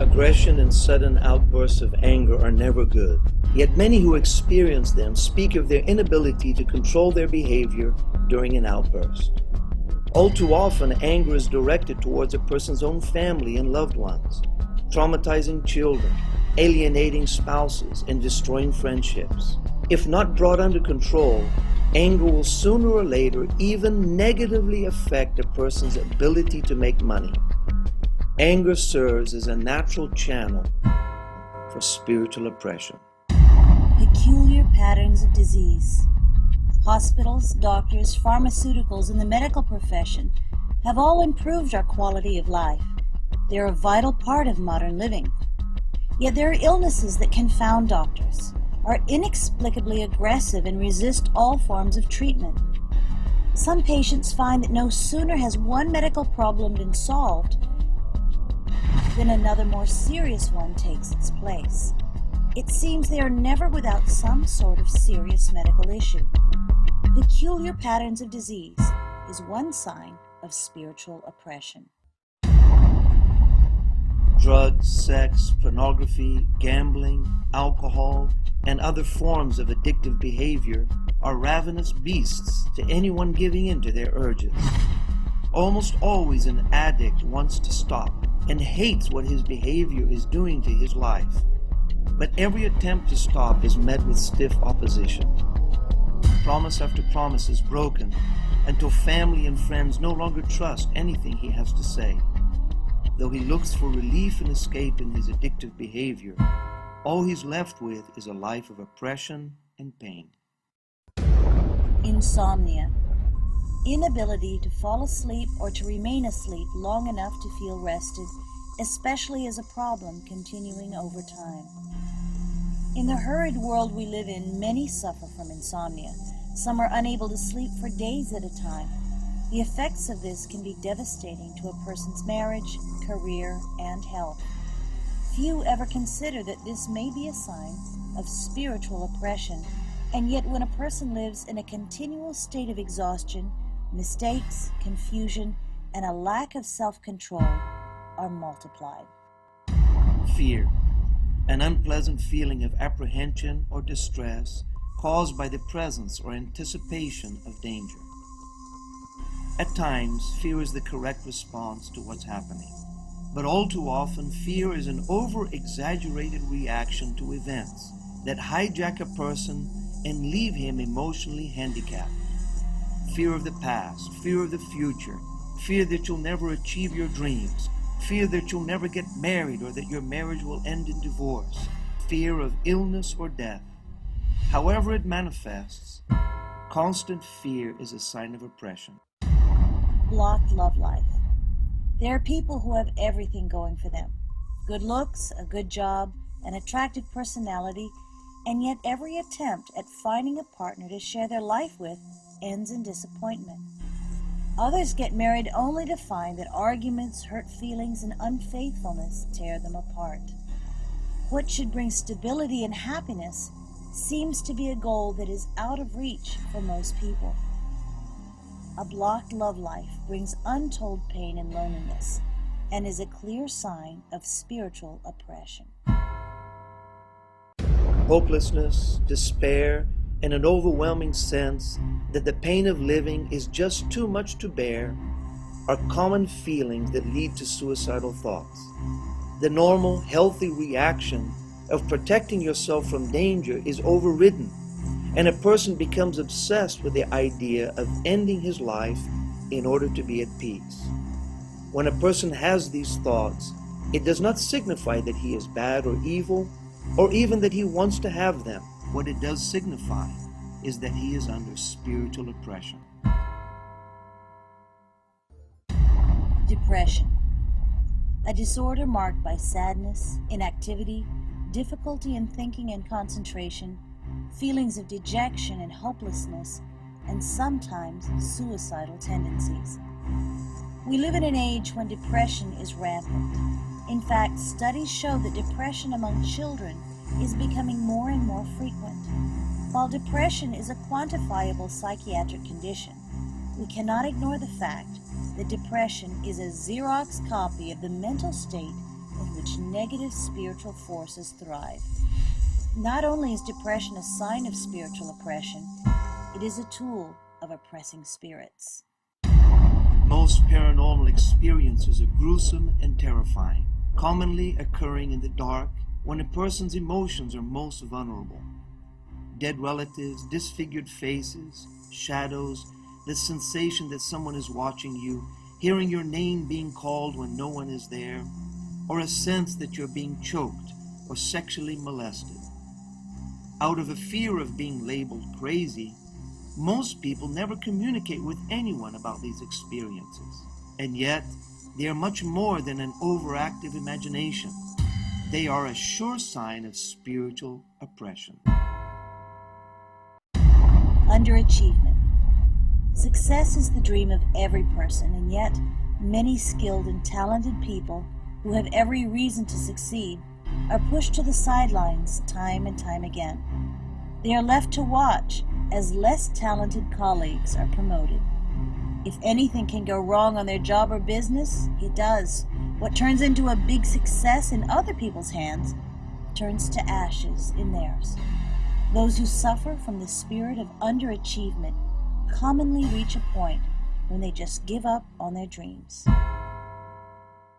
Aggression and sudden outbursts of anger are never good. Yet many who experience them speak of their inability to control their behavior during an outburst. All too often, anger is directed towards a person's own family and loved ones, traumatizing children, alienating spouses, and destroying friendships. If not brought under control, anger will sooner or later even negatively affect a person's ability to make money. Anger serves as a natural channel for spiritual oppression. Peculiar patterns of disease. Hospitals, doctors, pharmaceuticals, and the medical profession have all improved our quality of life. They are a vital part of modern living. Yet there are illnesses that confound doctors, are inexplicably aggressive, and resist all forms of treatment. Some patients find that no sooner has one medical problem been solved than another more serious one takes its place. It seems they are never without some sort of serious medical issue. Peculiar patterns of disease is one sign of spiritual oppression. Drugs, sex, pornography, gambling, alcohol, and other forms of addictive behavior are ravenous beasts to anyone giving in to their urges. Almost always an addict wants to stop and hates what his behavior is doing to his life. But every attempt to stop is met with stiff opposition. Promise after promise is broken until family and friends no longer trust anything he has to say. Though he looks for relief and escape in his addictive behavior, all he's left with is a life of oppression and pain. Insomnia. Inability to fall asleep or to remain asleep long enough to feel rested, especially as a problem continuing over time. In the hurried world we live in, many suffer from insomnia. Some are unable to sleep for days at a time. The effects of this can be devastating to a person's marriage, career, and health. Few ever consider that this may be a sign of spiritual oppression, and yet when a person lives in a continual state of exhaustion, mistakes, confusion, and a lack of self-control are multiplied. Fear, an unpleasant feeling of apprehension or distress caused by the presence or anticipation of danger. At times, fear is the correct response to what's happening, but all too often, fear is an over-exaggerated reaction to events that hijack a person and leave him emotionally handicapped. Fear of the past, fear of the future, fear that you'll never achieve your dreams, fear that you'll never get married or that your marriage will end in divorce, fear of illness or death. However it manifests, constant fear is a sign of oppression. Blocked love life. There are people who have everything going for them. Good looks, a good job, an attractive personality, and yet every attempt at finding a partner to share their life with ends in disappointment. Others get married only to find that arguments, hurt feelings, and unfaithfulness tear them apart. What should bring stability and happiness seems to be a goal that is out of reach for most people. A blocked love life brings untold pain and loneliness and is a clear sign of spiritual oppression. Hopelessness, despair, and an overwhelming sense that the pain of living is just too much to bear are common feelings that lead to suicidal thoughts. The normal, healthy reaction of protecting yourself from danger is overridden, and a person becomes obsessed with the idea of ending his life in order to be at peace. When a person has these thoughts, it does not signify that he is bad or evil, or even that he wants to have them. What it does signify is that he is under spiritual oppression. Depression. A disorder marked by sadness, inactivity, difficulty in thinking and concentration, feelings of dejection and hopelessness, and sometimes suicidal tendencies. We live in an age when depression is rampant. In fact, studies show that depression among children is becoming more and more frequent. While depression is a quantifiable psychiatric condition, we cannot ignore the fact that depression is a Xerox copy of the mental state in which negative spiritual forces thrive. Not only is depression a sign of spiritual oppression, it is a tool of oppressing spirits. Most paranormal experiences are gruesome and terrifying, commonly occurring in the dark when a person's emotions are most vulnerable. Dead relatives, disfigured faces, shadows, the sensation that someone is watching you, hearing your name being called when no one is there, or a sense that you're being choked or sexually molested. Out of a fear of being labeled crazy, most people never communicate with anyone about these experiences. And yet, they are much more than an overactive imagination. They are a sure sign of spiritual oppression. Underachievement. Success is the dream of every person, and yet many skilled and talented people who have every reason to succeed are pushed to the sidelines time and time again. They are left to watch as less talented colleagues are promoted. If anything can go wrong on their job or business, it does. What turns into a big success in other people's hands turns to ashes in theirs. Those who suffer from the spirit of underachievement commonly reach a point when they just give up on their dreams.